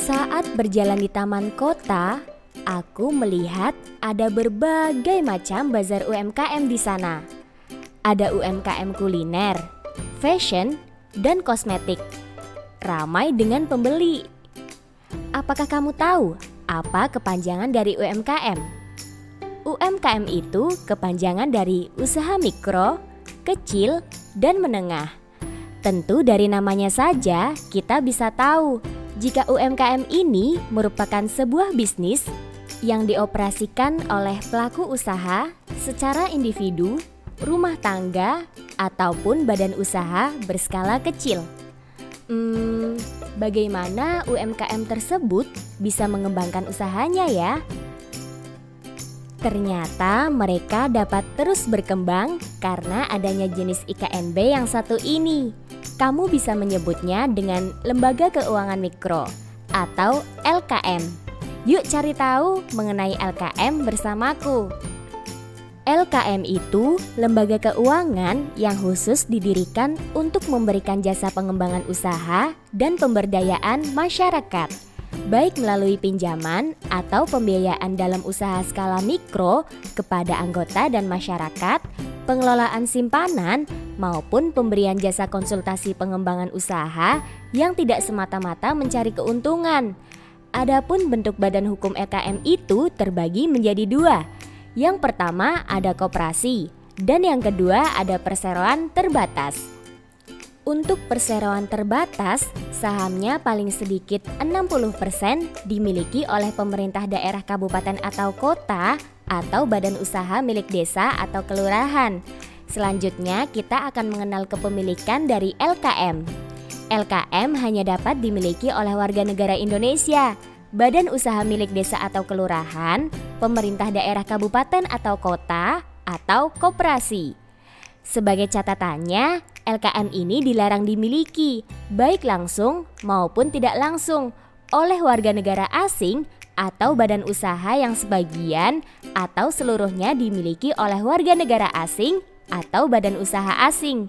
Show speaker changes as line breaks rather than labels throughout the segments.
Saat berjalan di taman kota, aku melihat ada berbagai macam bazar UMKM di sana. Ada UMKM kuliner, fashion, dan kosmetik. Ramai dengan pembeli. Apakah kamu tahu apa kepanjangan dari UMKM? UMKM itu kepanjangan dari usaha mikro, kecil, dan menengah. Tentu dari namanya saja kita bisa tahu jika UMKM ini merupakan sebuah bisnis yang dioperasikan oleh pelaku usaha secara individu, rumah tangga, ataupun badan usaha berskala kecil. Bagaimana UMKM tersebut bisa mengembangkan usahanya ya? Ternyata mereka dapat terus berkembang karena adanya jenis IKNB yang satu ini. Kamu bisa menyebutnya dengan Lembaga Keuangan Mikro atau LKM. Yuk cari tahu mengenai LKM bersamaku. LKM itu lembaga keuangan yang khusus didirikan untuk memberikan jasa pengembangan usaha dan pemberdayaan masyarakat, baik melalui pinjaman atau pembiayaan dalam usaha skala mikro kepada anggota dan masyarakat, pengelolaan simpanan, maupun pemberian jasa konsultasi pengembangan usaha yang tidak semata-mata mencari keuntungan. Adapun bentuk badan hukum LKM itu terbagi menjadi dua. Yang pertama ada koperasi, dan yang kedua ada perseroan terbatas. Untuk perseroan terbatas, sahamnya paling sedikit 60% dimiliki oleh pemerintah daerah kabupaten atau kota atau badan usaha milik desa atau kelurahan. Selanjutnya kita akan mengenal kepemilikan dari LKM. LKM hanya dapat dimiliki oleh warga negara Indonesia, badan usaha milik desa atau kelurahan, pemerintah daerah kabupaten atau kota, atau koperasi. Sebagai catatannya, LKM ini dilarang dimiliki, baik langsung maupun tidak langsung, oleh warga negara asing atau badan usaha yang sebagian atau seluruhnya dimiliki oleh warga negara asing atau badan usaha asing.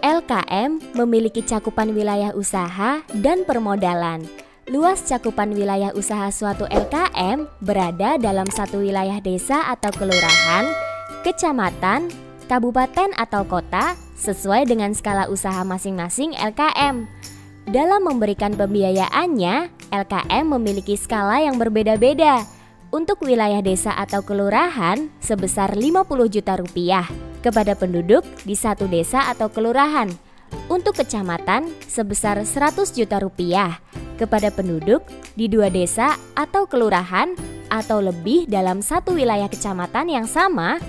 LKM memiliki cakupan wilayah usaha dan permodalan. Luas cakupan wilayah usaha suatu LKM berada dalam satu wilayah desa atau kelurahan, kecamatan, kabupaten atau kota sesuai dengan skala usaha masing-masing LKM. Dalam memberikan pembiayaannya, LKM memiliki skala yang berbeda-beda. Untuk wilayah desa atau kelurahan sebesar 50 juta rupiah kepada penduduk di satu desa atau kelurahan. Untuk kecamatan sebesar 100 juta rupiah kepada penduduk di dua desa atau kelurahan atau lebih dalam satu wilayah kecamatan yang sama.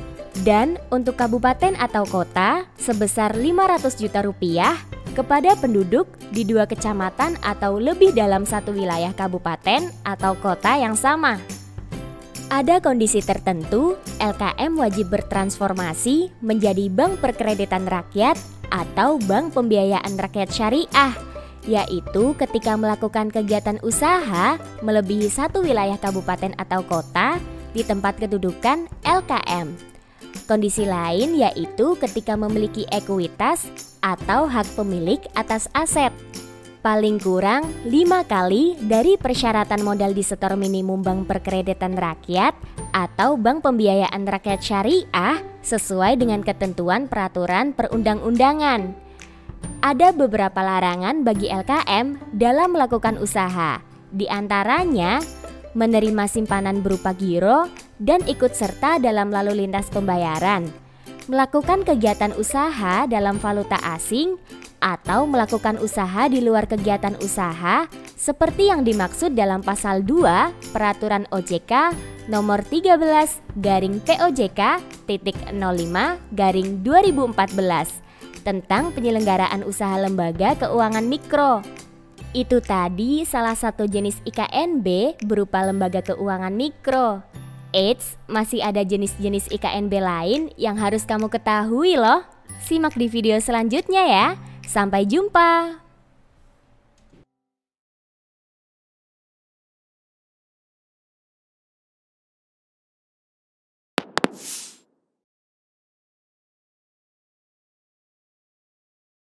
Dan untuk kabupaten atau kota sebesar 500 juta rupiah kepada penduduk di dua kecamatan atau lebih dalam satu wilayah kabupaten atau kota yang sama. Ada kondisi tertentu, LKM wajib bertransformasi menjadi bank perkreditan rakyat atau bank pembiayaan rakyat syariah, yaitu ketika melakukan kegiatan usaha melebihi satu wilayah kabupaten atau kota di tempat kedudukan LKM. Kondisi lain yaitu ketika memiliki ekuitas atau hak pemilik atas aset paling kurang 5 kali dari persyaratan modal disetor minimum bank perkreditan rakyat atau bank pembiayaan rakyat syariah sesuai dengan ketentuan peraturan perundang-undangan. Ada beberapa larangan bagi LKM dalam melakukan usaha, di antaranya menerima simpanan berupa giro dan ikut serta dalam lalu lintas pembayaran, melakukan kegiatan usaha dalam valuta asing, atau melakukan usaha di luar kegiatan usaha seperti yang dimaksud dalam pasal 2 Peraturan OJK nomor 13/POJK.05/2014 tentang penyelenggaraan usaha lembaga keuangan mikro. Itu tadi salah satu jenis IKNB berupa lembaga keuangan mikro. Eits, masih ada jenis-jenis IKNB lain yang harus kamu ketahui loh. Simak di video selanjutnya ya. Sampai jumpa.